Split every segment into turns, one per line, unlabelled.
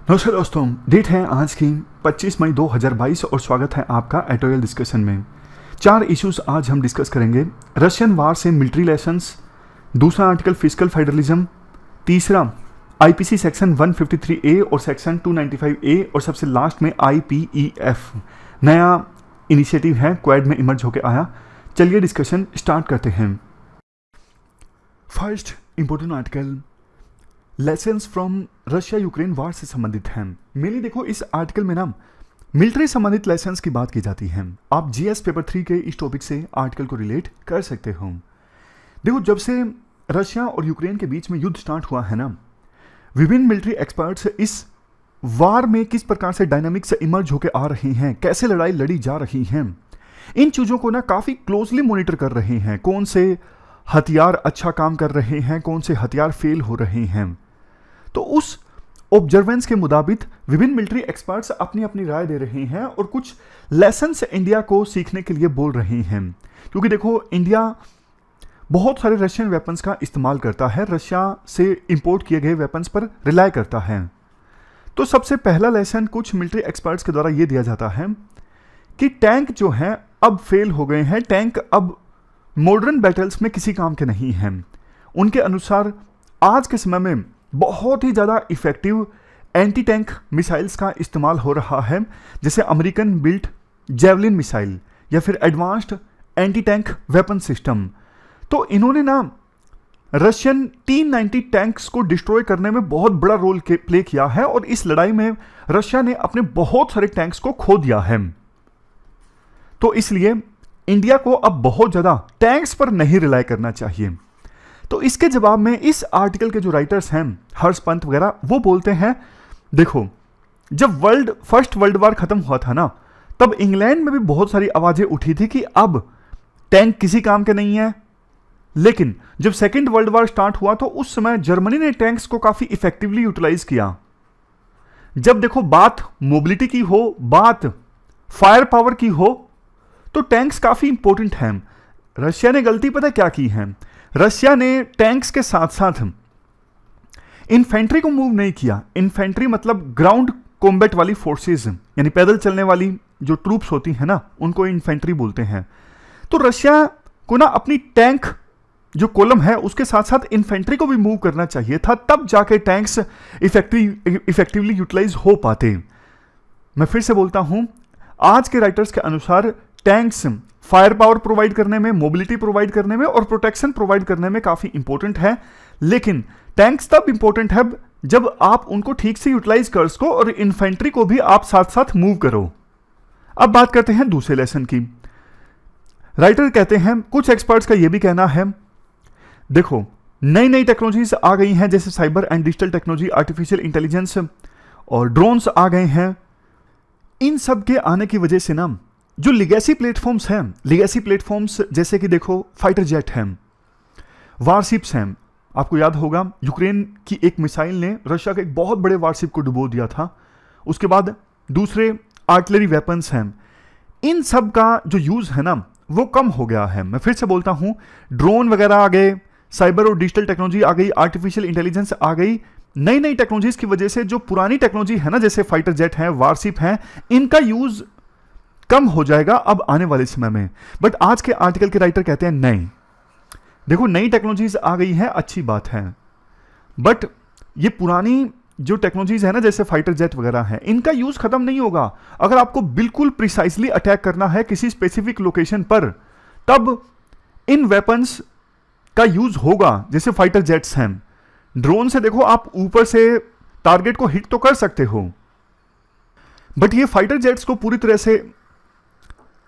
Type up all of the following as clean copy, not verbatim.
नमस्कार दोस्तों, डेट है आज की 25 मई 2022 और स्वागत है आपका एडिटोरियल डिस्कशन में। 4 इश्यूज आज हम डिस्कस करेंगे। रशियन वार से मिलिट्री लेसन्स, दूसरा आर्टिकल फिजिकल फेडरलिज्म, तीसरा आईपीसी सेक्शन 153A और सेक्शन 295A और सबसे लास्ट में IPEF नया इनिशिएटिव है, क्वाड में इमर्ज होकर आया। चलिए डिस्कशन स्टार्ट करते हैं। First important article lessons from Russia Ukraine वार से संबंधित हैं। मेनली देखो इस आर्टिकल में ना मिलिट्री संबंधित लेसन्स की बात की जाती है। आप जीएस पेपर 3 के इस टॉपिक से आर्टिकल को रिलेट कर सकते हो। देखो जब से रशिया और यूक्रेन के बीच में युद्ध स्टार्ट हुआ है ना, विभिन्न मिलिट्री एक्सपर्ट्स इस वार में किस प्रकार से डायनामिक्स इमर्ज होकर आ रही हैं, कैसे लड़ाई लड़ी जा रही हैं, इन चीज़ों को ना काफ़ी क्लोजली मॉनिटर कर रहे हैं। कौन से हथियार अच्छा काम कर रहे हैं, कौन से हथियार फेल हो रहे हैं। तो उस ऑब्जर्वेंस के मुताबिक विभिन्न मिलिट्री एक्सपर्ट्स अपनी अपनी राय दे रहे हैं और कुछ लेसन्स इंडिया को सीखने के लिए बोल रहे हैं। क्योंकि देखो इंडिया बहुत सारे रशियन वेपन्स का इस्तेमाल करता है, रशिया से इंपोर्ट किए गए वेपन्स पर रिलाय करता है। तो सबसे पहला लेसन कुछ मिलिट्री एक्सपर्ट्स के द्वारा यह दिया जाता है कि टैंक जो है अब फेल हो गए हैं, टैंक अब मॉडर्न बैटल्स में किसी काम के नहीं हैं। उनके अनुसार आज के समय में बहुत ही ज़्यादा इफेक्टिव एंटी टैंक मिसाइल्स का इस्तेमाल हो रहा है, जैसे अमेरिकन बिल्ट जेवलिन मिसाइल या फिर advanced anti tank weapon system. तो इन्होंने ना रशियन T-90 टैंक्स को डिस्ट्रॉय करने में बहुत बड़ा रोल प्ले किया है और इस लड़ाई में रशिया ने अपने बहुत सारे टैंक्स को खो दिया है। तो इसलिए इंडिया को अब बहुत ज़्यादा टैंक्स पर नहीं रिलाय करना चाहिए। तो इसके जवाब में इस आर्टिकल के जो राइटर्स हैं हर्ष पंत वगैरह, वो बोलते हैं देखो जब फर्स्ट वर्ल्ड वार खत्म हुआ था ना, तब इंग्लैंड में भी बहुत सारी आवाजें उठी थी कि अब टैंक किसी काम के नहीं है। लेकिन जब सेकेंड वर्ल्ड वार स्टार्ट हुआ तो उस समय जर्मनी ने टैंक्स को काफी इफेक्टिवली यूटिलाइज किया। जब देखो बात मोबिलिटी की हो, बात फायर पावर की हो, तो टैंक्स काफी इंपॉर्टेंट हैं। रशिया ने गलती पता क्या की है, रशिया ने टैंक्स के साथ साथ इन्फेंट्री को मूव नहीं किया। इन्फेंट्री मतलब ग्राउंड कॉम्बैट वाली फोर्सेस, यानी पैदल चलने वाली जो ट्रूप्स होती हैं ना, उनको इन्फेंट्री बोलते हैं। तो रशिया को ना अपनी टैंक जो कॉलम है उसके साथ साथ इन्फेंट्री को भी मूव करना चाहिए था, तब जाके टैंक्स इफेक्टिवली यूटिलाइज हो पाते। मैं फिर से बोलता हूं, आज के राइटर्स के अनुसार टैंक्स फायर पावर प्रोवाइड करने में, मोबिलिटी प्रोवाइड करने में और प्रोटेक्शन प्रोवाइड करने में काफी इंपॉर्टेंट है। लेकिन टैंक्स तब इंपॉर्टेंट है जब आप उनको ठीक से यूटिलाइज कर सको और इन्फेंट्री को भी आप साथ साथ मूव करो। अब बात करते हैं दूसरे लेसन की। राइटर कहते हैं कुछ एक्सपर्ट्स का यह भी कहना है देखो नई नई टेक्नोलॉजीज आ गई हैं, जैसे cyber and digital technology, artificial intelligence और ड्रोन्स आ गए हैं। इन सब के आने की वजह से ना जो लिगेसी प्लेटफॉर्म्स हैं, लिगेसी प्लेटफॉर्म्स जैसे कि देखो फाइटर जेट हैं, वारशिप्स हैं। आपको याद होगा यूक्रेन की एक मिसाइल ने रशिया के एक बहुत बड़े वारशिप को डुबो दिया था। उसके बाद दूसरे आर्टिलरी वेपन्स हैं। इन सब का जो यूज है ना वो कम हो गया है। मैं फिर से बोलता हूं, ड्रोन वगैरह आ गए, साइबर और डिजिटल टेक्नोलॉजी आ गई, आर्टिफिशियल इंटेलिजेंस आ गई। नई नई टेक्नोलॉजीज की वजह से जो पुरानी टेक्नोलॉजी है ना, जैसे फाइटर जेट है, वारशिप है, इनका यूज कम हो जाएगा अब आने वाले समय में। बट आज के आर्टिकल के राइटर कहते हैं नहीं, देखो नई टेक्नोलॉजीज आ गई हैं, अच्छी बात है, बट ये पुरानी जो टेक्नोलॉजीज है ना, जैसे फाइटर जेट वगैरह है, इनका यूज खत्म नहीं होगा। अगर आपको बिल्कुल प्रिसाइसली अटैक करना है किसी स्पेसिफिक लोकेशन पर, तब इन वेपन्स का यूज होगा। जैसे फाइटर जेट्स हैं, ड्रोन से देखो आप ऊपर से टारगेट को हिट तो कर सकते हो, बट ये फाइटर जेट्स को पूरी तरह से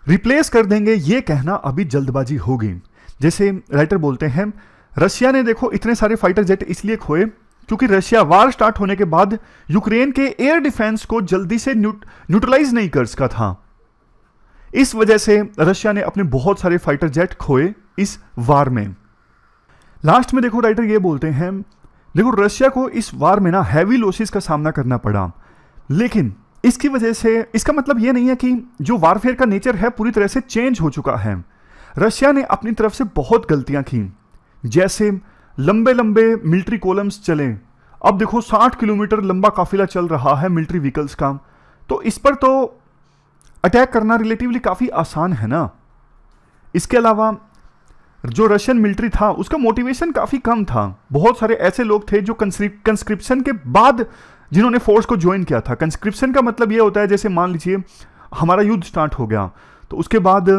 रिप्लेस कर देंगे, ये कहना अभी जल्दबाजी होगी। जैसे राइटर बोलते हैं रशिया ने देखो इतने सारे फाइटर जेट इसलिए खोए क्योंकि रशिया वार स्टार्ट होने के बाद यूक्रेन के एयर डिफेंस को जल्दी से न्यूट्रलाइज नहीं कर सका था। इस वजह से रशिया ने अपने बहुत सारे फाइटर जेट खोए इस वार में। लास्ट में देखो राइटर ये बोलते हैं देखो रशिया को इस वार में ना हैवी लॉसेस का सामना करना पड़ा, लेकिन इसकी वजह से इसका मतलब यह नहीं है कि जो वारफेयर का नेचर है पूरी तरह से चेंज हो चुका है। रशिया ने अपनी तरफ से बहुत गलतियां की, जैसे लंबे लंबे मिलिट्री कॉलम्स चले, अब देखो 60 किलोमीटर लंबा काफिला चल रहा है मिलिट्री व्हीकल्स का, तो इस पर तो अटैक करना रिलेटिवली काफी आसान है ना। इसके अलावा जो रशियन मिलिट्री था उसका मोटिवेशन काफी कम था। बहुत सारे ऐसे लोग थे जो कंस्क्रिप्शन के बाद जिन्होंने फोर्स को ज्वाइन किया था। कंस्क्रिप्शन का मतलब ये होता है जैसे मान लीजिए हमारा युद्ध स्टार्ट हो गया, तो उसके बाद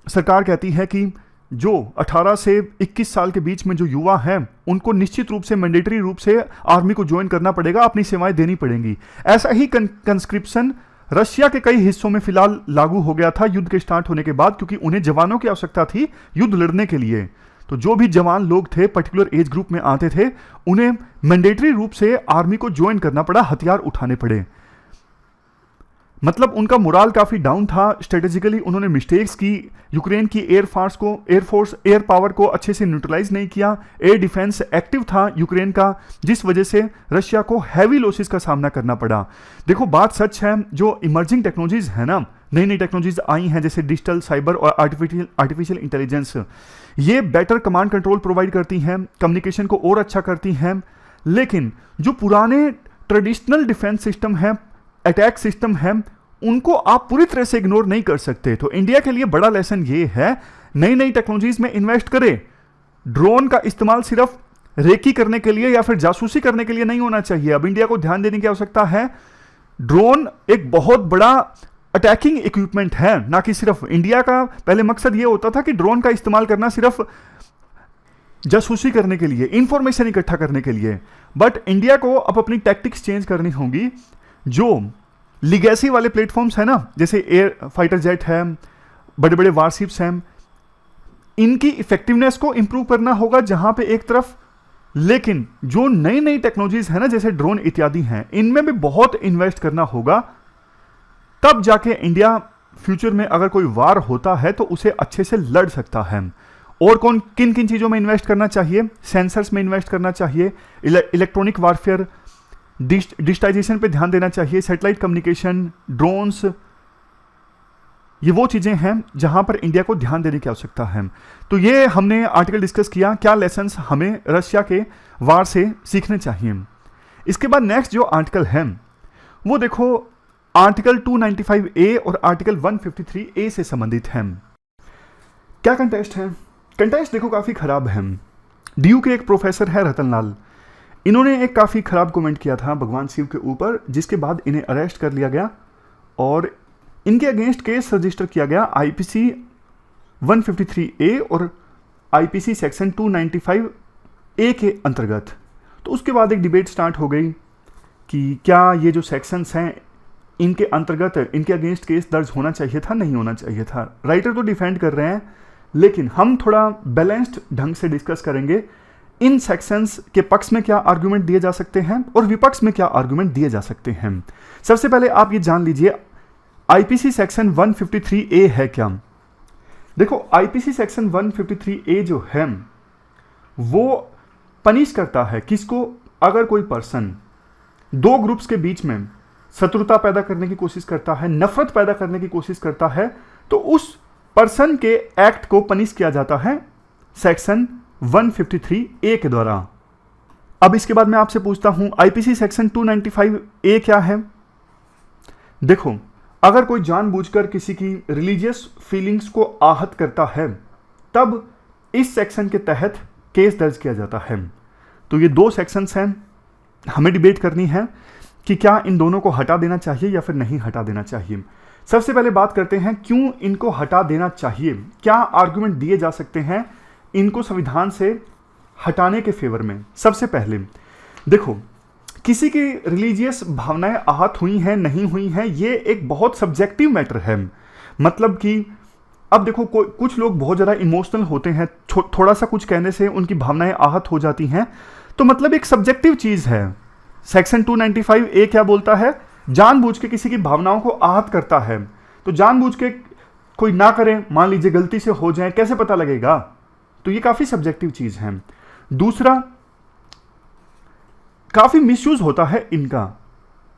सरकार कहती है कि जो 18 से 21 साल के बीच में जो युवा हैं उनको निश्चित रूप से मैंडेटरी रूप से आर्मी को ज्वाइन करना पड़ेगा, अपनी सेवाएं देनी पड़ेंगी। ऐसा ही कंस्क्रिप्शन रशिया के कई हिस्सों में फिलहाल लागू हो गया था युद्ध के स्टार्ट होने के बाद, क्योंकि उन्हें जवानों की आवश्यकता थी युद्ध लड़ने के लिए। तो जो भी जवान लोग थे पर्टिकुलर एज ग्रुप में आते थे उन्हें मैंडेटरी रूप से आर्मी को ज्वाइन करना पड़ा, हथियार उठाने पड़े। मतलब उनका मोराल काफी डाउन था। स्ट्रेटेजिकली उन्होंने मिस्टेक्स की, यूक्रेन की एयर पावर को अच्छे से न्यूट्रलाइज नहीं किया। एयर डिफेंस एक्टिव था यूक्रेन का, जिस वजह से रशिया को हैवी लॉसेस का सामना करना पड़ा। देखो बात सच है, जो इमर्जिंग टेक्नोलॉजीज है ना, नई नई टेक्नोलॉजीज आई हैं जैसे डिजिटल, साइबर और आर्टिफिशियल इंटेलिजेंस, ये बेटर कमांड कंट्रोल प्रोवाइड करती हैं, कम्युनिकेशन को और अच्छा करती हैं। लेकिन जो पुराने ट्रेडिशनल डिफेंस सिस्टम है, अटैक सिस्टम है, उनको आप पूरी तरह से इग्नोर नहीं कर सकते। तो इंडिया के लिए बड़ा लेसन ये है, नई नई टेक्नोलॉजीज में इन्वेस्ट करें। ड्रोन का इस्तेमाल सिर्फ रेकी करने के लिए या फिर जासूसी करने के लिए नहीं होना चाहिए। अब इंडिया को ध्यान देने की आवश्यकता है। ड्रोन एक बहुत बड़ा अटैकिंग इक्विपमेंट है, ना कि सिर्फ इंडिया का पहले मकसद यह होता था कि ड्रोन का इस्तेमाल करना सिर्फ जासूसी करने के लिए, इंफॉर्मेशन इकट्ठा करने के लिए। बट इंडिया को अब अपनी टैक्टिक्स चेंज करनी होगी। जो लिगेसी वाले प्लेटफॉर्म्स है ना, जैसे एयर फाइटर जेट है, बड़े बड़े वारशिप्स हैं, इनकी इफेक्टिवनेस को इंप्रूव करना होगा जहां पे एक तरफ। लेकिन जो नई नई टेक्नोलॉजीज है ना, जैसे ड्रोन इत्यादि हैं, इनमें भी बहुत इन्वेस्ट करना होगा। तब जाके इंडिया फ्यूचर में अगर कोई वार होता है तो उसे अच्छे से लड़ सकता है। और किन किन चीजों में इन्वेस्ट करना चाहिए? सेंसर्स में इन्वेस्ट करना चाहिए, इलेक्ट्रॉनिक वारफेयर, डिजिटाइजेशन पे ध्यान देना चाहिए, सैटेलाइट कम्युनिकेशन, ड्रोन्स, ये वो चीजें हैं जहां पर इंडिया को ध्यान देने की आवश्यकता है। तो ये हमने आर्टिकल डिस्कस किया, क्या लेसन्स हमें रशिया के वार से सीखने चाहिए। इसके बाद नेक्स्ट जो आर्टिकल है वो देखो आर्टिकल 295A और आर्टिकल 153A से संबंधित है। क्या कंटेस्ट है? कंटेस्ट देखो काफी खराब है। डीयू के एक प्रोफेसर है रतनलाल, इन्होंने एक काफी खराब कमेंट किया था भगवान शिव के ऊपर, जिसके बाद इन्हें अरेस्ट कर लिया गया और इनके अगेंस्ट केस रजिस्टर किया गया आईपीसी 153A और आईपीसी सेक्शन 295A के अंतर्गत। तो उसके बाद एक डिबेट स्टार्ट हो गई कि क्या ये जो सेक्शंस हैं इनके अंतर्गत इनके अगेंस्ट केस दर्ज होना चाहिए था, नहीं होना चाहिए था। राइटर तो डिफेंड कर रहे हैं, लेकिन हम थोड़ा बैलेंस्ड ढंग से डिस्कस करेंगे इन सेक्शंस के पक्ष में क्या आर्गुमेंट दिए जा सकते हैं और विपक्ष में क्या आर्गुमेंट दिए जा सकते हैं। सबसे पहले आप ये जान लीजिए आईपीसी सेक्शन 153A है क्या। देखो आईपीसी सेक्शन 153A जो है वो पनिश करता है किसको? अगर कोई पर्सन दो ग्रुप्स के बीच में शत्रुता पैदा करने की कोशिश करता है, नफरत पैदा करने की कोशिश करता है, तो उस पर्सन के एक्ट को पनिश किया जाता है सेक्शन 153A के द्वारा। अब इसके बाद मैं आपसे पूछता हूं आईपीसी सेक्शन 295A क्या है। देखो अगर कोई जानबूझकर किसी की रिलीजियस फीलिंग्स को आहत करता है तब इस सेक्शन के तहत केस दर्ज किया जाता है। तो ये दो सेक्शंस हैं, हमें डिबेट करनी है कि क्या इन दोनों को हटा देना चाहिए या फिर नहीं हटा देना चाहिए। सबसे पहले बात करते हैं क्यों इनको हटा देना चाहिए, क्या आर्गुमेंट दिए जा सकते हैं इनको संविधान से हटाने के फेवर में। सबसे पहले देखो किसी की रिलीजियस भावनाएं आहत हुई हैं नहीं हुई हैं, ये एक बहुत सब्जेक्टिव मैटर है। मतलब कि अब देखो कुछ लोग बहुत ज़्यादा इमोशनल होते हैं, थोड़ा सा कुछ कहने से उनकी भावनाएं आहत हो जाती हैं, तो मतलब एक सब्जेक्टिव चीज़ है। सेक्शन 295A क्या बोलता है? जानबूझ के किसी की भावनाओं को आहत करता है, तो जानबूझ के कोई ना करे, मान लीजिए गलती से हो जाए, कैसे पता लगेगा? तो ये काफी सब्जेक्टिव चीज है। दूसरा, काफी मिसयूज होता है इनका।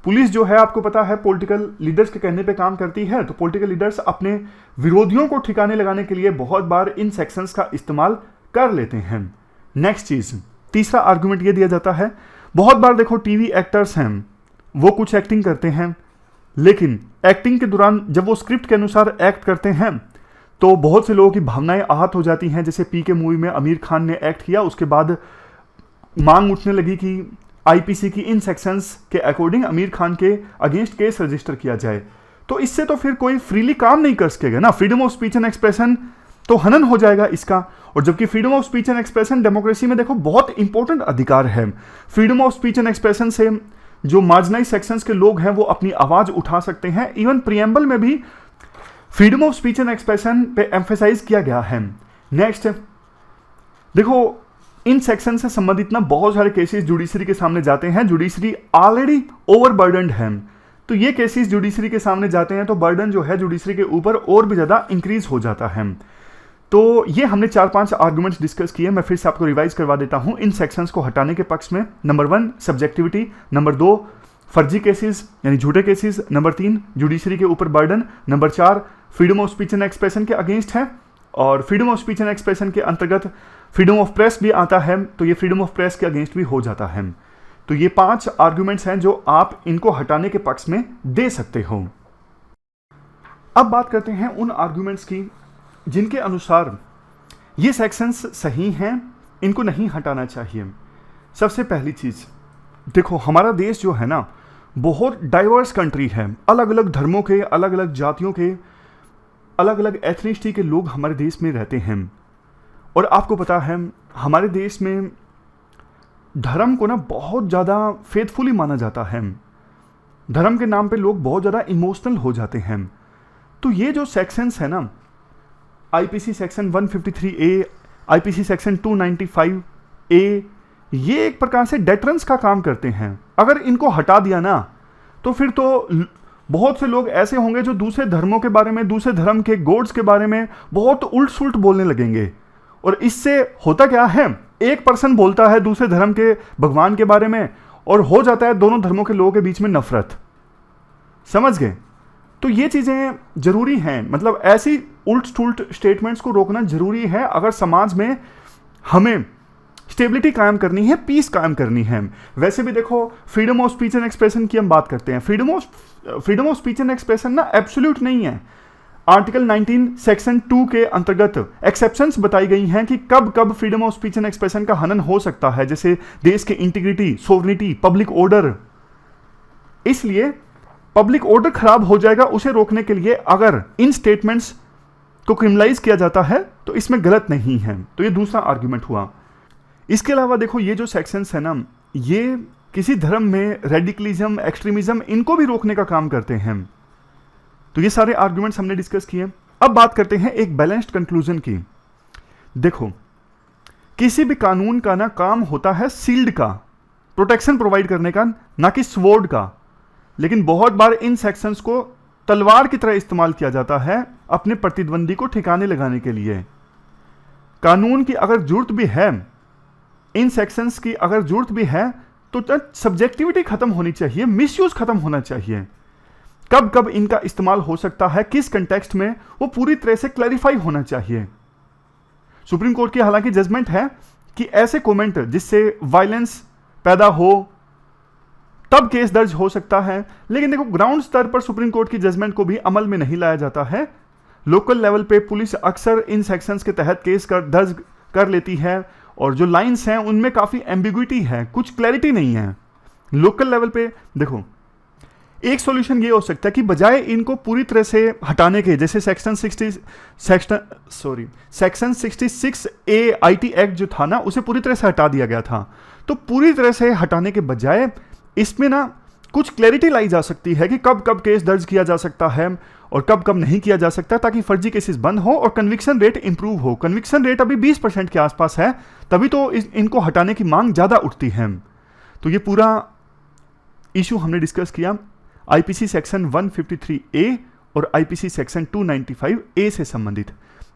पुलिस जो है आपको पता है पॉलिटिकल लीडर्स के कहने पे काम करती है, तो पॉलिटिकल लीडर्स अपने विरोधियों को ठिकाने लगाने के लिए बहुत बार इन सेक्शंस का इस्तेमाल कर लेते हैं। नेक्स्ट चीज, तीसरा आर्गुमेंट ये दिया जाता है बहुत बार देखो टीवी एक्टर्स हैं, वो कुछ एक्टिंग करते हैं, लेकिन एक्टिंग के दौरान जब वो स्क्रिप्ट के अनुसार एक्ट करते हैं तो बहुत से लोगों की भावनाएं आहत हो जाती हैं। जैसे पीके मूवी में आमिर खान ने एक्ट किया, उसके बाद मांग उठने लगी कि आईपीसी की इन सेक्शंस के अकॉर्डिंग आमिर खान के अगेंस्ट केस रजिस्टर किया जाए। तो इससे तो फिर कोई फ्रीली काम नहीं कर सकेगा ना, freedom of speech and expression तो हनन हो जाएगा इसका। और जबकि freedom of speech and expression democracy में देखो बहुत इंपॉर्टेंट अधिकार है। Freedom of speech and expression से जो मार्जिनाइज सेक्शंस के लोग हैं वो अपनी आवाज उठा सकते हैं। इवन प्रीएम्बल में भी freedom of speech and expression पे एम्फेसाइज किया गया है। नेक्स्ट देखो, इन सेक्शन से संबंधित ना बहुत सारे केसेस जुडिशरी के सामने जाते हैं। जुडिशरी ऑलरेडी ओवरबर्डनड है, तो ये केसेस जुडिशरी के सामने जाते हैं तो बर्डन जो है जुडिशरी के ऊपर और भी ज्यादा इंक्रीज हो जाता है। तो ये हमने 4-5 आर्गुमेंट्स डिस्कस किए, मैं फिर से आपको रिवाइज करवा देता हूं इन सेक्शंस को हटाने के पक्ष में। नंबर 1 सब्जेक्टिविटी, नंबर 2 फर्जी केसेस यानी झूठे केसेस, नंबर 3 जुडिशरी के ऊपर burden, number 4 freedom of speech and expression के अगेंस्ट है, और freedom of speech and expression के अंतर्गत फ्रीडम ऑफ प्रेस भी आता है, तो ये फ्रीडम ऑफ प्रेस के अगेंस्ट भी हो जाता है। तो ये 5 आर्गुमेंट्स हैं जो आप इनको हटाने के पक्ष में दे सकते हो। अब बात करते हैं उन आर्गुमेंट्स की जिनके अनुसार ये सेक्शंस सही हैं, इनको नहीं हटाना चाहिए। सबसे पहली चीज देखो, हमारा देश जो है ना बहुत डाइवर्स कंट्री है, अलग अलग धर्मों के, अलग अलग जातियों के, अलग अलग एथनिसिटी के लोग हमारे देश में रहते हैं। और आपको पता है हमारे देश में धर्म को ना बहुत ज़्यादा फेथफुली माना जाता है। धर्म के नाम पे लोग बहुत ज़्यादा इमोशनल हो जाते हैं। तो ये जो सेक्शंस है ना, IPC section 153A, IPC section 295A, ये एक प्रकार से डेटरेंस का काम करते हैं। अगर इनको हटा दिया ना तो फिर तो बहुत से लोग ऐसे होंगे जो दूसरे धर्मों के बारे में, दूसरे धर्म के गॉड्स के बारे में बहुत उल्ट सुल्ट बोलने लगेंगे। और इससे होता क्या है, एक पर्सन बोलता है दूसरे धर्म के भगवान के बारे में और हो जाता है दोनों धर्मों के लोगों के बीच में नफरत। समझ गए? तो ये चीजें जरूरी हैं, मतलब ऐसी उल्ट सुल्ट स्टेटमेंट्स को रोकना जरूरी है अगर समाज में हमें स्टेबिलिटी कायम करनी है, पीस कायम करनी है। वैसे भी देखो freedom of speech and expression की हम बात करते हैं। Freedom of speech and expression ना एब्सोल्यूट नहीं है। आर्टिकल 19 सेक्शन 2 के अंतर्गत एक्सेप्शंस बताई गई हैं कि कब कब freedom of speech and expression का हनन हो सकता है, जैसे देश के इंटीग्रिटी, सोवरेनिटी, पब्लिक ऑर्डर। इसलिए पब्लिक ऑर्डर खराब हो जाएगा, उसे रोकने के लिए अगर इन स्टेटमेंट्स को क्रिमिनलाइज किया जाता है तो इसमें गलत नहीं है। तो ये दूसरा आर्ग्यूमेंट हुआ। इसके अलावा देखो ये जो सेक्शंस है ना, ये किसी धर्म में रेडिकलिज्म, एक्सट्रीमिज्म, इनको भी रोकने का काम करते हैं। तो ये सारे आर्गुमेंट्स हमने डिस्कस किए। अब बात करते हैं एक बैलेंस्ड कंक्लूजन की। देखो किसी भी कानून का ना काम होता है सील्ड का, प्रोटेक्शन प्रोवाइड करने का, ना कि स्वॉर्ड का। लेकिन बहुत बार इन सेक्शंस को तलवार की तरह इस्तेमाल किया जाता है अपने प्रतिद्वंदी को ठिकाने लगाने के लिए। कानून की अगर जरूरत भी है, इन सेक्शंस की अगर जरूरत भी है, तो सब्जेक्टिविटी खत्म होनी चाहिए, मिसयूज खत्म होना चाहिए। कब कब इनका इस्तेमाल हो सकता है, किस कंटेक्स्ट में, वो पूरी तरह से क्लैरिफाई होना चाहिए। सुप्रीम कोर्ट की हालांकि जजमेंट है कि ऐसे कमेंट जिससे वायलेंस पैदा हो तब केस दर्ज हो सकता है। लेकिन देखो ग्राउंड स्तर पर सुप्रीम कोर्ट की जजमेंट को भी अमल में नहीं लाया जाता है। लोकल लेवल पे पुलिस अक्सर इन सेक्शंस के तहत केस दर्ज कर लेती है, और जो लाइंस हैं उनमें काफी एम्बिग्विटी है, कुछ क्लैरिटी नहीं है। लोकल लेवल पे देखो एक सॉल्यूशन ये हो सकता है कि बजाय इनको पूरी तरह से हटाने के, जैसे सेक्शन 66A IT एक्ट जो था ना, उसे पूरी तरह से हटा दिया गया था। तो पूरी तरह से हटाने के बजाय इसमें ना कुछ क्लैरिटी लाई जा सकती है कि कब कब केस दर्ज किया जा सकता है और कब कब नहीं किया जा सकता, ताकि फर्जी केसेस बंद हो और कन्विक्शन रेट इंप्रूव हो। कन्विक्शन रेट अभी 20% के आसपास है, तभी तो इनको हटाने की मांग ज्यादा उठती है। तो ये पूरा इशू हमने डिस्कस किया आईपीसी सेक्शन 153A और आईपीसी सेक्शन 295A से संबंधित।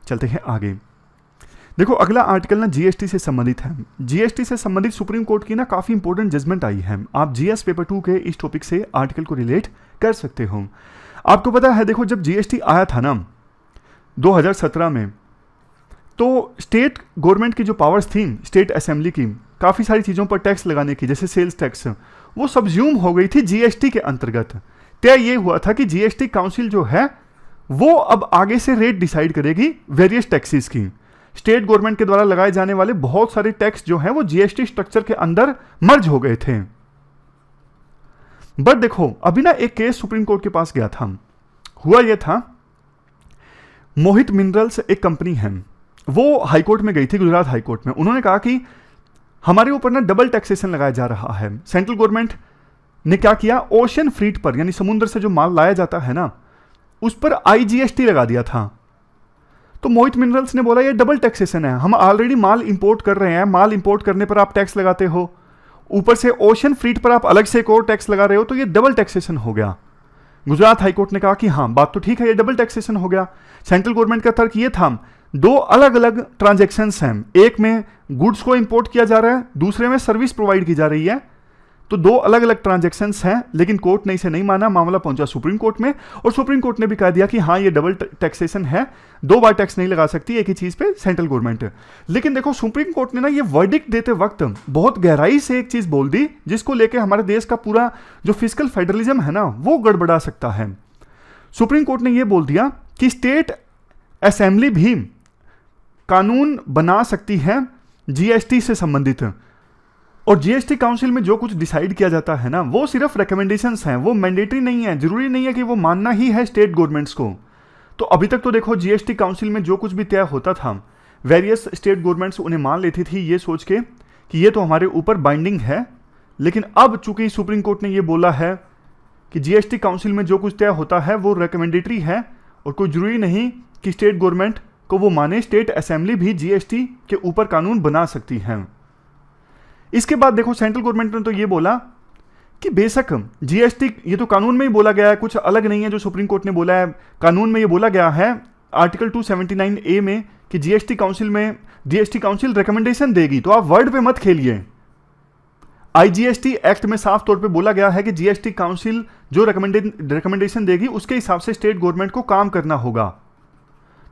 चलते हैं आगे। देखो अगला आर्टिकल ना जीएसटी से संबंधित है। जीएसटी से संबंधित सुप्रीम कोर्ट की ना काफी इंपॉर्टेंट जजमेंट आई है। आप जीएस पेपर 2 के इस टॉपिक से आर्टिकल को रिलेट कर सकते हो। आपको पता है देखो जब जीएसटी आया था ना 2017 में, तो स्टेट गवर्नमेंट की जो पावर्स थी, स्टेट असेंबली की, काफ़ी सारी चीज़ों पर टैक्स लगाने की, जैसे सेल्स टैक्स, वो सब्ज्यूम हो गई थी जीएसटी के अंतर्गत। तय ये हुआ था कि जीएसटी काउंसिल जो है वो अब आगे से रेट डिसाइड करेगी वेरियस टैक्सेस की। स्टेट गवर्नमेंट के द्वारा लगाए जाने वाले बहुत सारे टैक्स जो हैं वो जीएसटी स्ट्रक्चर के अंदर मर्ज हो गए थे। बट देखो अभी ना एक केस सुप्रीम कोर्ट के पास गया था। हुआ यह था, मोहित मिनरल्स एक कंपनी है, वो हाईकोर्ट में गई थी, गुजरात हाईकोर्ट में। उन्होंने कहा कि हमारे ऊपर ना डबल टैक्सेशन लगाया जा रहा है। सेंट्रल गवर्नमेंट ने क्या किया, ओशन फ्रीट पर यानी समुद्र से जो माल लाया जाता है ना उस पर आईजीएसटी लगा दिया था। तो मोहित मिनरल्स ने बोला ये डबल टैक्सेशन है, हम ऑलरेडी माल इंपोर्ट कर रहे हैं, माल इंपोर्ट करने पर आप टैक्स लगाते हो, ऊपर से ओशन फ्रीट पर आप अलग से एक और टैक्स लगा रहे हो, तो ये डबल टैक्सेशन हो गया। गुजरात हाईकोर्ट ने कहा कि हाँ बात तो ठीक है, ये डबल टैक्सेशन हो गया। सेंट्रल गवर्नमेंट का तर्क ये था, दो अलग अलग ट्रांजैक्शंस हैं, एक में गुड्स को इंपोर्ट किया जा रहा है, दूसरे में सर्विस प्रोवाइड की जा रही है, तो दो अलग अलग ट्रांजैक्शंस हैं। लेकिन कोर्ट ने इसे नहीं माना, मामला पहुंचा सुप्रीम कोर्ट में और सुप्रीम कोर्ट ने भी कह दिया कि हाँ ये डबल टैक्सेशन है, दो बार टैक्स नहीं लगा सकती एक ही चीज पे सेंट्रल गवर्नमेंट। लेकिन देखो सुप्रीम कोर्ट ने ना ये वर्डिक्ट देते वक्त बहुत गहराई से एक चीज बोल दी जिसको लेके हमारे देश का पूरा जो फिस्कल फेडरलिज्म है ना वो गड़बड़ा सकता है। सुप्रीम कोर्ट ने ये बोल दिया कि स्टेट असेंबली भी कानून बना सकती है जीएसटी से संबंधित, और जीएसटी काउंसिल में जो कुछ डिसाइड किया जाता है ना वो सिर्फ रिकमेंडेशंस हैं, वो मैंडेटरी नहीं है, जरूरी नहीं है कि वो मानना ही है स्टेट गवर्नमेंट्स को। तो अभी तक तो देखो जीएसटी काउंसिल में जो कुछ भी तय होता था वेरियस स्टेट गवर्नमेंट्स उन्हें मान लेती थी ये सोच के कि ये तो हमारे ऊपर बाइंडिंग है। लेकिन अब चूंकि सुप्रीम कोर्ट ने ये बोला है कि जीएसटी काउंसिल में जो कुछ तय होता है वो रिकमेंडेटरी है और कोई जरूरी नहीं कि स्टेट गवर्नमेंट को वो माने, स्टेट असेंबली भी जीएसटी के ऊपर कानून बना सकती है। इसके बाद देखो सेंट्रल गवर्नमेंट ने तो ये बोला कि बेशक जीएसटी, ये तो कानून में ही बोला गया है, कुछ अलग नहीं है जो सुप्रीम कोर्ट ने बोला है, कानून में ये बोला गया है आर्टिकल 279A में कि जीएसटी काउंसिल रिकमेंडेशन देगी, तो आप वर्ड पे मत खेलिए। आईजीएसटी एक्ट में साफ तौर पे बोला गया है कि जीएसटी काउंसिल जो रिकमेंडेशन देगी उसके हिसाब से स्टेट गवर्नमेंट को काम करना होगा।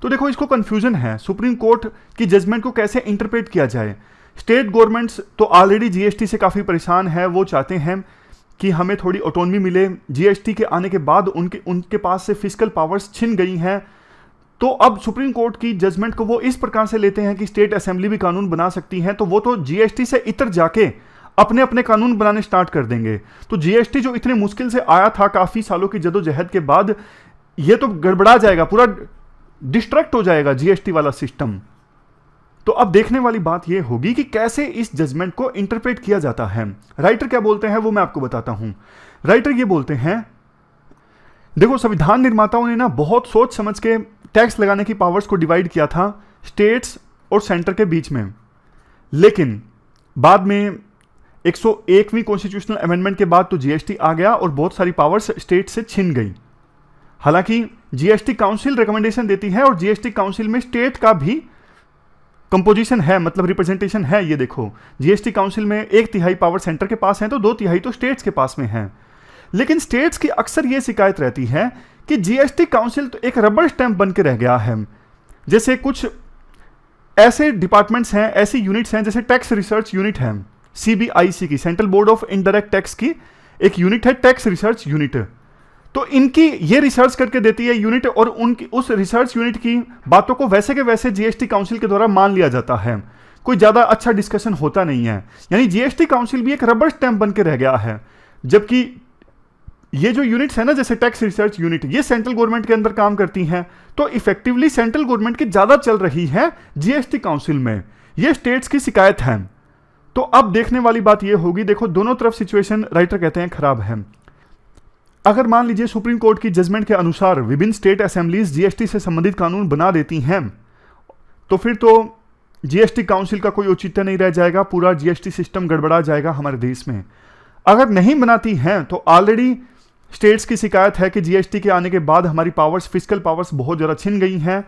तो देखो इसको कंफ्यूजन है, सुप्रीम कोर्ट की जजमेंट को कैसे इंटरप्रेट किया जाए। स्टेट गवर्नमेंट्स तो ऑलरेडी जीएसटी से काफ़ी परेशान है, वो चाहते हैं कि हमें थोड़ी ऑटोनमी मिले। जीएसटी के आने के बाद उनके पास से फिस्कल पावर्स छिन गई हैं, तो अब सुप्रीम कोर्ट की जजमेंट को वो इस प्रकार से लेते हैं कि स्टेट असेंबली भी कानून बना सकती है, तो वो तो जीएसटी से इतर जाके अपने अपने कानून बनाने स्टार्ट कर देंगे। तो जीएसटी जो इतने मुश्किल से आया था काफ़ी सालों की जदोजहद के बाद, ये तो गड़बड़ा जाएगा, पूरा डिस्ट्रैक्ट हो जाएगा जीएसटी वाला सिस्टम। तो अब देखने वाली बात यह होगी कि कैसे इस जजमेंट को इंटरप्रेट किया जाता है। राइटर क्या बोलते हैं वो मैं आपको बताता हूं। राइटर ये बोलते हैं, देखो संविधान निर्माताओं ने ना बहुत सोच समझ के टैक्स लगाने की पावर्स को डिवाइड किया था स्टेट्स और सेंटर के बीच में, लेकिन बाद में 101वीं कॉन्स्टिट्यूशनल अमेंडमेंट के बाद तो जीएसटी आ गया और बहुत सारी पावर्स स्टेट से छिन गई। हालांकि जीएसटी काउंसिल रिकमेंडेशन देती है और जीएसटी काउंसिल में स्टेट का भी कंपोजिशन है, मतलब रिप्रेजेंटेशन है। ये देखो जीएसटी काउंसिल में 1/3 पावर सेंटर के पास है तो 2/3 तो स्टेट्स के पास में है। लेकिन स्टेट्स की अक्सर ये शिकायत रहती है कि जीएसटी काउंसिल तो एक रबर स्टैंप बन के रह गया है। जैसे कुछ ऐसे डिपार्टमेंट्स हैं, ऐसी यूनिट्स हैं, जैसे टैक्स रिसर्च यूनिट है सीबीआईसी की, central board of indirect tax की एक यूनिट है टैक्स रिसर्च यूनिट। तो इनकी ये रिसर्च करके देती है यूनिट, और उनकी उस रिसर्च यूनिट की बातों को वैसे के वैसे जीएसटी काउंसिल के द्वारा मान लिया जाता है, कोई ज्यादा अच्छा डिस्कशन होता नहीं है। यानी जीएसटी काउंसिल भी एक रबर स्टैंप बन के रह गया है, जबकि ये जो यूनिट्स है ना जैसे टैक्स रिसर्च यूनिट, ये सेंट्रल गवर्नमेंट के अंदर काम करती हैं, तो इफेक्टिवली सेंट्रल गवर्नमेंट की ज्यादा चल रही है जीएसटी काउंसिल में। ये स्टेट्स की शिकायत है। तो अब देखने वाली बात ये होगी, देखो दोनों तरफ सिचुएशन राइटर कहते हैं खराब है। अगर मान लीजिए सुप्रीम कोर्ट की जजमेंट के अनुसार विभिन्न स्टेट असेंबलीज जीएसटी से संबंधित कानून बना देती हैं, तो फिर तो जीएसटी काउंसिल का कोई औचित्य नहीं रह जाएगा, पूरा जीएसटी सिस्टम गड़बड़ा जाएगा हमारे देश में। अगर नहीं बनाती हैं तो ऑलरेडी स्टेट्स की शिकायत है कि जीएसटी के आने के बाद हमारी पावर्स, फिस्कल पावर्स बहुत ज़्यादा छिन गई हैं।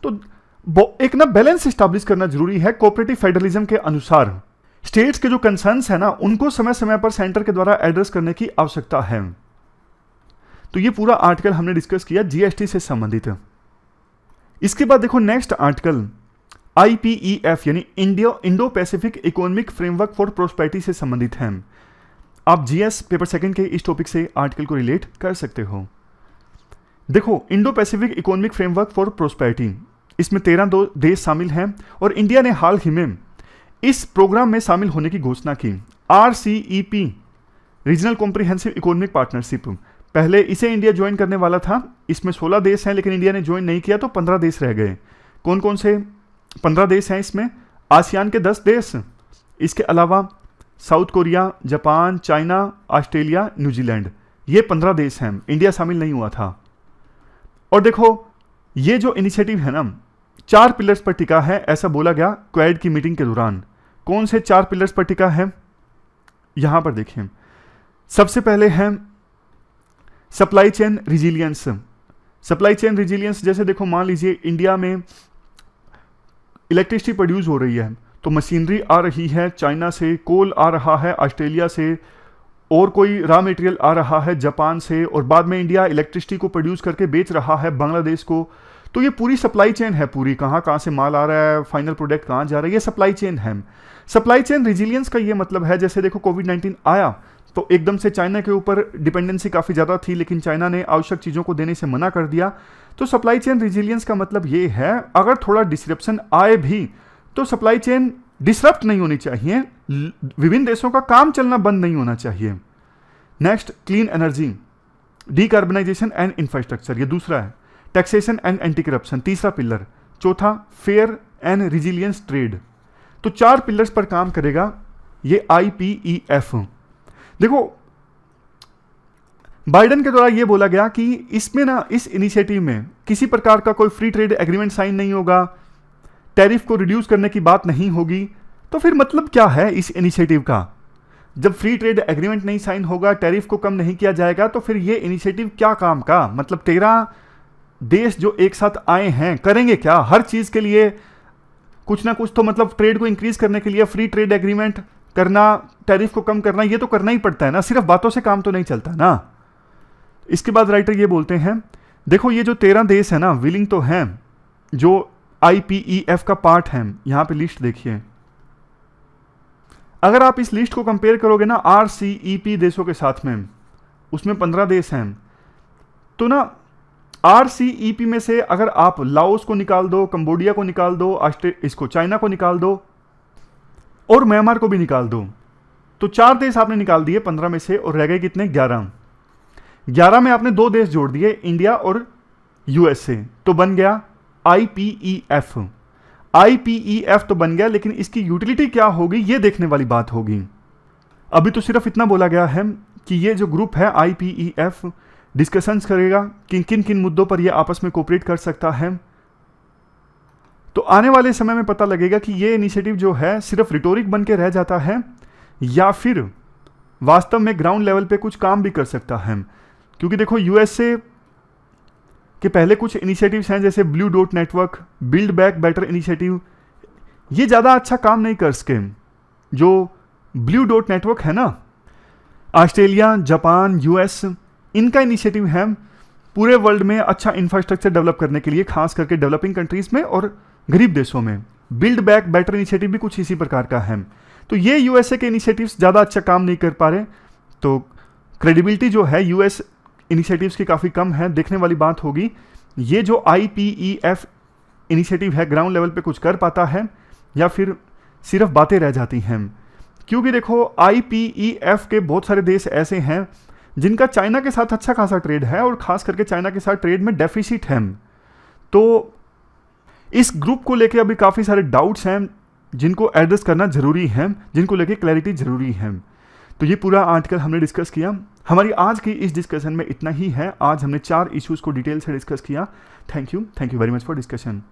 तो एक ना बैलेंस स्टैब्लिश करना जरूरी है कोऑपरेटिव फेडरलिज्म के अनुसार। स्टेट्स के जो कंसर्न्स है ना उनको समय समय पर सेंटर के द्वारा एड्रेस करने की आवश्यकता है। तो ये पूरा आर्टिकल हमने डिस्कस किया जीएसटी से संबंधित। इसके बाद देखो नेक्स्ट आर्टिकल IPEF यानी Indo Pacific economic framework for prosperity से संबंधित हैं। आप जीएस पेपर सेकंड के इस टॉपिक से आर्टिकल को रिलेट कर सकते हो। देखो, Indo Pacific economic framework for prosperity, इसमें 13 देश शामिल हैं और इंडिया ने हाल ही में इस प्रोग्राम में शामिल होने की घोषणा की। RCEP regional comprehensive economic partnership, पहले इसे इंडिया ज्वाइन करने वाला था। इसमें 16 देश हैं लेकिन इंडिया ने ज्वाइन नहीं किया तो 15 देश रह गए। कौन कौन से 15 देश हैं इसमें? आसियान के 10 देश, इसके अलावा south Korea, Japan, China, Australia, New Zealand, ये 15 देश हैं। इंडिया शामिल नहीं हुआ था। और देखो, ये जो इनिशिएटिव है ना 4 पिलर्स पर टिका है, ऐसा बोला गया क्वाड की मीटिंग के दौरान। कौन से 4 पिलर्स पर टिका है? यहां पर देखिए, सबसे पहले है supply chain resilience. Supply chain resilience जैसे देखो, मान लीजिए इंडिया में इलेक्ट्रिसिटी प्रोड्यूस हो रही है तो मशीनरी आ रही है चाइना से, कोल आ रहा है ऑस्ट्रेलिया से, और कोई रॉ मटेरियल आ रहा है जापान से, और बाद में इंडिया इलेक्ट्रिसिटी को प्रोड्यूस करके बेच रहा है बांग्लादेश को। तो ये पूरी सप्लाई चेन है, पूरी कहाँ से माल आ रहा है, फाइनल प्रोडक्ट कहाँ जा रहा है, ये सप्लाई चेन है। सप्लाई चेन रिजिलियंस का ये मतलब है, जैसे देखो कोविड-19 आया तो एकदम से चाइना के ऊपर डिपेंडेंसी काफ़ी ज़्यादा थी, लेकिन चाइना ने आवश्यक चीज़ों को देने से मना कर दिया। तो सप्लाई चेन रिजिलियंस का मतलब ये है, अगर थोड़ा डिसरप्शन आए भी तो सप्लाई चेन डिसरप्ट नहीं होनी चाहिए, विभिन्न देशों का काम चलना बंद नहीं होना चाहिए। Next, clean energy, decarbonisation and infrastructure, ये दूसरा है। टैक्सेशन एंड एंटी करप्शन, तीसरा पिलर। चौथा, फेयर एंड रिजिलियंस ट्रेड। तो 4 पिलर्स पर काम करेगा ये IPEF। देखो, बाइडेन के द्वारा ये बोला गया कि इसमें ना, इस इनिशिएटिव में किसी प्रकार का कोई फ्री ट्रेड एग्रीमेंट साइन नहीं होगा, टैरिफ को रिड्यूस करने की बात नहीं होगी। तो फिर मतलब क्या है इस इनिशिएटिव का? जब फ्री ट्रेड एग्रीमेंट नहीं साइन होगा, टैरिफ को कम नहीं किया जाएगा, तो फिर ये इनिशिएटिव क्या काम का? मतलब 13 देश जो एक साथ आए हैं करेंगे क्या? हर चीज के लिए कुछ ना कुछ तो, मतलब ट्रेड को इंक्रीज करने के लिए फ्री ट्रेड एग्रीमेंट करना, टैरिफ को कम करना, ये तो करना ही पड़ता है ना, सिर्फ बातों से काम तो नहीं चलता ना। इसके बाद राइटर ये बोलते हैं, देखो ये जो 13 देश है ना, विलिंग तो हैं, जो IPEF का पार्ट है। यहां पे लिस्ट देखिए, अगर आप इस लिस्ट को कंपेयर करोगे ना RCEP देशों के साथ में, उसमें 15 देश हैं। तो ना RCEP में से अगर आप लाओस को निकाल दो, कंबोडिया को निकाल दो, इसको चाइना को निकाल दो और म्यांमार को भी निकाल दो, तो 4 देश आपने निकाल दिए 15 में से, और रह गए कितने? 11 में आपने 2 देश जोड़ दिए, इंडिया और USA, तो बन गया IPEF। IPEF तो बन गया, लेकिन इसकी यूटिलिटी क्या होगी ये देखने वाली बात होगी। अभी तो सिर्फ इतना बोला गया है कि ये जो ग्रुप है IPEF डिस्कशंस करेगा कि किन किन मुद्दों पर ये आपस में कोऑपरेट कर सकता है। तो आने वाले समय में पता लगेगा कि ये इनिशिएटिव जो है सिर्फ रिटोरिक बन के रह जाता है या फिर वास्तव में ग्राउंड लेवल पे कुछ काम भी कर सकता है। क्योंकि देखो, USA के पहले कुछ इनिशिएटिव्स हैं जैसे blue dot network, build back better initiative, ये ज़्यादा अच्छा काम नहीं कर सके। जो ब्लू डॉट नेटवर्क है ना, ऑस्ट्रेलिया, जापान, US, इनका इनिशिएटिव है पूरे वर्ल्ड में अच्छा इंफ्रास्ट्रक्चर डेवलप करने के लिए, खास करके डेवलपिंग कंट्रीज में और गरीब देशों में। बिल्ड बैक बेटर इनिशिएटिव भी कुछ इसी प्रकार का है। तो ये USA के इनिशिएटिव्स ज़्यादा अच्छा काम नहीं कर पा रहे, तो क्रेडिबिलिटी जो है US इनिशिएटिव्स की काफ़ी कम है। देखने वाली बात होगी ये जो IPEF इनिशिएटिव है ग्राउंड लेवल पे कुछ कर पाता है या फिर सिर्फ बातें रह जाती हैं। क्योंकि देखो, IPEF के बहुत सारे देश ऐसे हैं जिनका चाइना के साथ अच्छा खासा ट्रेड है, और खास करके चाइना के साथ ट्रेड में डेफिसिट है। तो इस ग्रुप को लेके अभी काफ़ी सारे डाउट्स हैं जिनको एड्रेस करना जरूरी है, जिनको लेके क्लैरिटी जरूरी है। तो ये पूरा आर्टिकल हमने डिस्कस किया। हमारी आज की इस डिस्कशन में इतना ही है। आज हमने 4 इश्यूज़ को डिटेल से डिस्कस किया। Thank you very much for discussion.